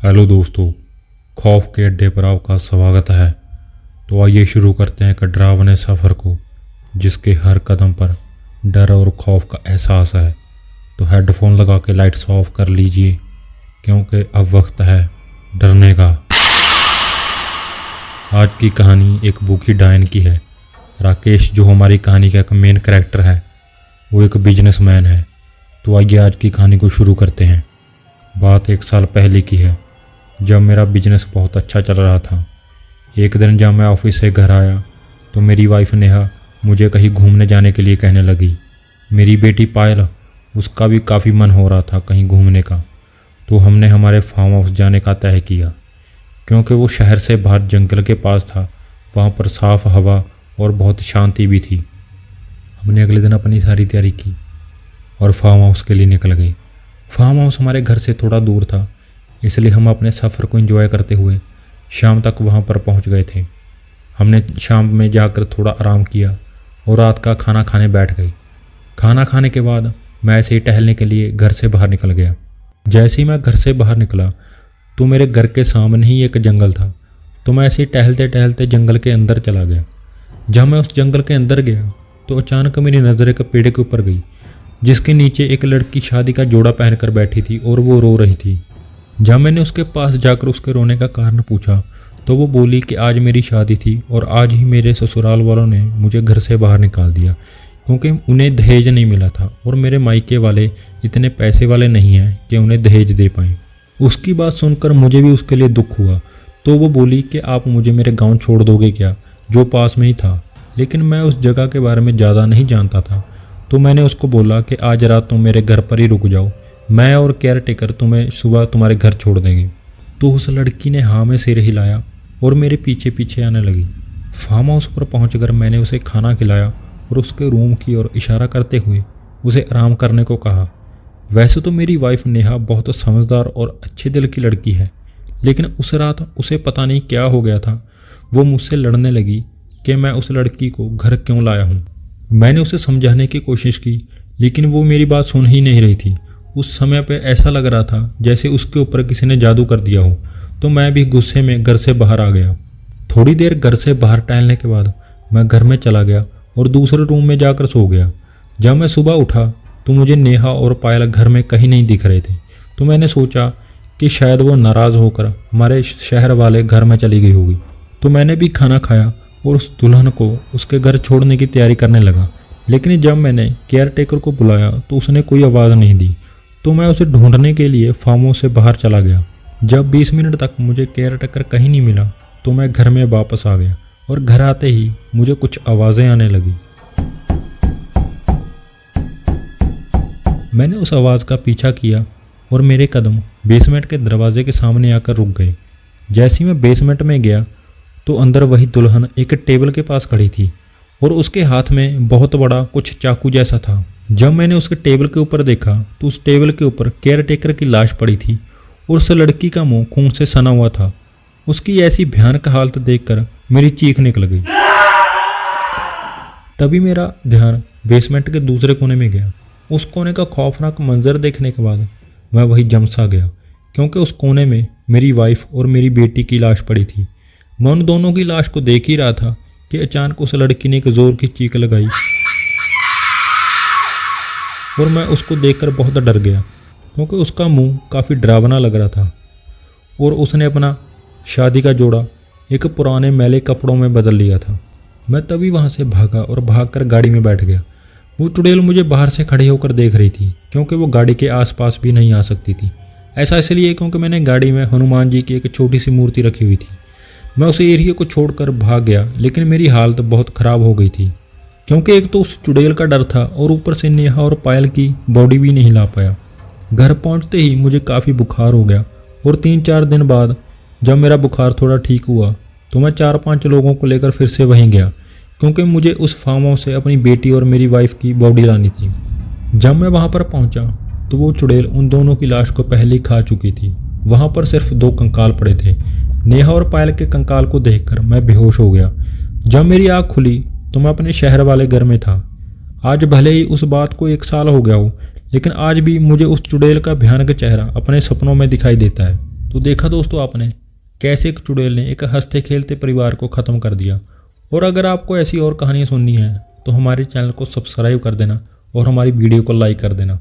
Hello दोस्तों, खौफ के अड्डे पर आपका स्वागत है। तो आइए शुरू करते हैं एक डरावने सफ़र को जिसके हर कदम पर डर और खौफ का एहसास है। तो हेडफोन लगा के लाइट्स ऑफ कर लीजिए क्योंकि अब वक्त है डरने का। आज की कहानी एक भूखी डायन की है। राकेश जो हमारी कहानी का एक मेन कैरेक्टर है वो एक बिजनेसमैन है। तो आइए आज की कहानी को शुरू करते हैं। बात 1 साल पहले की है जब मेरा बिजनेस बहुत अच्छा चल रहा था। एक दिन जब मैं ऑफिस से घर आया तो मेरी वाइफ नेहा मुझे कहीं घूमने जाने के लिए कहने लगी। मेरी बेटी पायल, उसका भी काफ़ी मन हो रहा था कहीं घूमने का। तो हमने हमारे फार्म हाउस जाने का तय किया क्योंकि वो शहर से बाहर जंगल के पास था। वहाँ पर साफ़ हवा और बहुत शांति भी थी। हमने अगले दिन अपनी सारी तैयारी की और फार्म हाउस के लिए निकल गए। फार्म हाउस हमारे घर से थोड़ा दूर था, इसलिए हम अपने सफ़र को एंजॉय करते हुए शाम तक वहाँ पर पहुँच गए थे। हमने शाम में जाकर थोड़ा आराम किया और रात का खाना खाने बैठ गए। खाना खाने के बाद मैं ऐसे ही टहलने के लिए घर से बाहर निकल गया। जैसे ही मैं घर से बाहर निकला तो मेरे घर के सामने ही एक जंगल था। तो मैं ऐसे ही टहलते टहलते जंगल के अंदर चला गया। जब मैं उस जंगल के अंदर गया तो अचानक मेरी नज़र एक पेड़ के ऊपर गई जिसके नीचे एक लड़की शादी का जोड़ा पहनकर बैठी थी और वो रो रही थी। जब मैंने उसके पास जाकर उसके रोने का कारण पूछा तो वो बोली कि आज मेरी शादी थी और आज ही मेरे ससुराल वालों ने मुझे घर से बाहर निकाल दिया क्योंकि उन्हें दहेज नहीं मिला था और मेरे मायके वाले इतने पैसे वाले नहीं हैं कि उन्हें दहेज दे पाएँ। उसकी बात सुनकर मुझे भी उसके लिए दुख हुआ। तो वो बोली कि आप मुझे मेरे गाँव छोड़ दोगे क्या, जो पास में ही था। लेकिन मैं उस जगह के बारे में ज़्यादा नहीं जानता था। तो मैंने उसको बोला कि आज रात तुम मेरे घर पर ही रुक जाओ, मैं और केयर टेकर तुम्हें सुबह तुम्हारे घर छोड़ देंगे। तो उस लड़की ने हाँ में सिर हिलाया और मेरे पीछे पीछे आने लगी। फार्म हाउस पर पहुंचकर मैंने उसे खाना खिलाया और उसके रूम की ओर इशारा करते हुए उसे आराम करने को कहा। वैसे तो मेरी वाइफ नेहा बहुत समझदार और अच्छे दिल की लड़की है, लेकिन उस रात उसे पता नहीं क्या हो गया था। वो मुझसे लड़ने लगी कि मैं उस लड़की को घर क्यों लाया हूँ। मैंने उसे समझाने की कोशिश की लेकिन वो मेरी बात सुन ही नहीं रही थी। उस समय पे ऐसा लग रहा था जैसे उसके ऊपर किसी ने जादू कर दिया हो। तो मैं भी गुस्से में घर से बाहर आ गया। थोड़ी देर घर से बाहर टहलने के बाद मैं घर में चला गया और दूसरे रूम में जाकर सो गया। जब मैं सुबह उठा तो मुझे नेहा और पायल घर में कहीं नहीं दिख रहे थे। तो मैंने सोचा कि शायद वो नाराज़ होकर हमारे शहर वाले घर में चली गई होगी। तो मैंने भी खाना खाया और उस दुल्हन को उसके घर छोड़ने की तैयारी करने लगा। लेकिन जब मैंने केयर टेकर को बुलाया तो उसने कोई आवाज़ नहीं दी। तो मैं उसे ढूंढने के लिए फार्म हाउस से बाहर चला गया। जब 20 मिनट तक मुझे केयर टेकर कहीं नहीं मिला तो मैं घर में वापस आ गया और घर आते ही मुझे कुछ आवाज़ें आने लगी। मैंने उस आवाज़ का पीछा किया और मेरे कदम बेसमेंट के दरवाजे के सामने आकर रुक गए। जैसे ही मैं बेसमेंट में गया तो अंदर वही दुल्हन एक टेबल के पास खड़ी थी और उसके हाथ में बहुत बड़ा कुछ चाकू जैसा था। जब मैंने उसके टेबल के ऊपर देखा तो उस टेबल के ऊपर केयर टेकर की लाश पड़ी थी और उस लड़की का मुंह खून से सना हुआ था। उसकी ऐसी भयानक हालत देखकर मेरी चीख निकल गई। तभी मेरा ध्यान बेसमेंट के दूसरे कोने में गया। उस कोने का खौफनाक मंजर देखने के बाद मैं वही जम सा गया क्योंकि उस कोने में मेरी वाइफ और मेरी बेटी की लाश पड़ी थी। मैं उन दोनों की लाश को देख ही रहा था कि अचानक उस लड़की ने एक जोर की चीख लगाई और मैं उसको देखकर बहुत डर गया क्योंकि उसका मुंह काफ़ी डरावना लग रहा था और उसने अपना शादी का जोड़ा एक पुराने मैले कपड़ों में बदल लिया था। मैं तभी वहां से भागा और भागकर गाड़ी में बैठ गया। वो चुड़ैल मुझे बाहर से खड़ी होकर देख रही थी क्योंकि वो गाड़ी के आसपास भी नहीं आ सकती थी। ऐसा इसलिए क्योंकि मैंने गाड़ी में हनुमान जी की एक छोटी सी मूर्ति रखी हुई थी। मैं उस एरिया को छोड़कर भाग गया लेकिन मेरी हालत बहुत ख़राब हो गई थी क्योंकि एक तो उस चुड़ैल का डर था और ऊपर से नेहा और पायल की बॉडी भी नहीं ला पाया। घर पहुंचते ही मुझे काफ़ी बुखार हो गया और 3-4 दिन बाद जब मेरा बुखार थोड़ा ठीक हुआ तो मैं 4-5 लोगों को लेकर फिर से वहीं गया क्योंकि मुझे उस फार्म हाउस से अपनी बेटी और मेरी वाइफ की बॉडी लानी थी। जब मैं वहाँ पर पहुँचा तो वो चुड़ैल उन दोनों की लाश को पहले ही खा चुकी थी। वहाँ पर सिर्फ 2 कंकाल पड़े थे। नेहा और पायल के कंकाल को देखकर मैं बेहोश हो गया। जब मेरी आँख खुली तो मैं अपने शहर वाले घर में था। आज भले ही उस बात को 1 साल हो गया हो, लेकिन आज भी मुझे उस चुड़ैल का भयानक चेहरा अपने सपनों में दिखाई देता है। तो देखा दोस्तों आपने कैसे एक चुड़ैल ने एक हंसते खेलते परिवार को ख़त्म कर दिया। और अगर आपको ऐसी और कहानियाँ सुननी है तो हमारे चैनल को सब्सक्राइब कर देना और हमारी वीडियो को लाइक कर देना।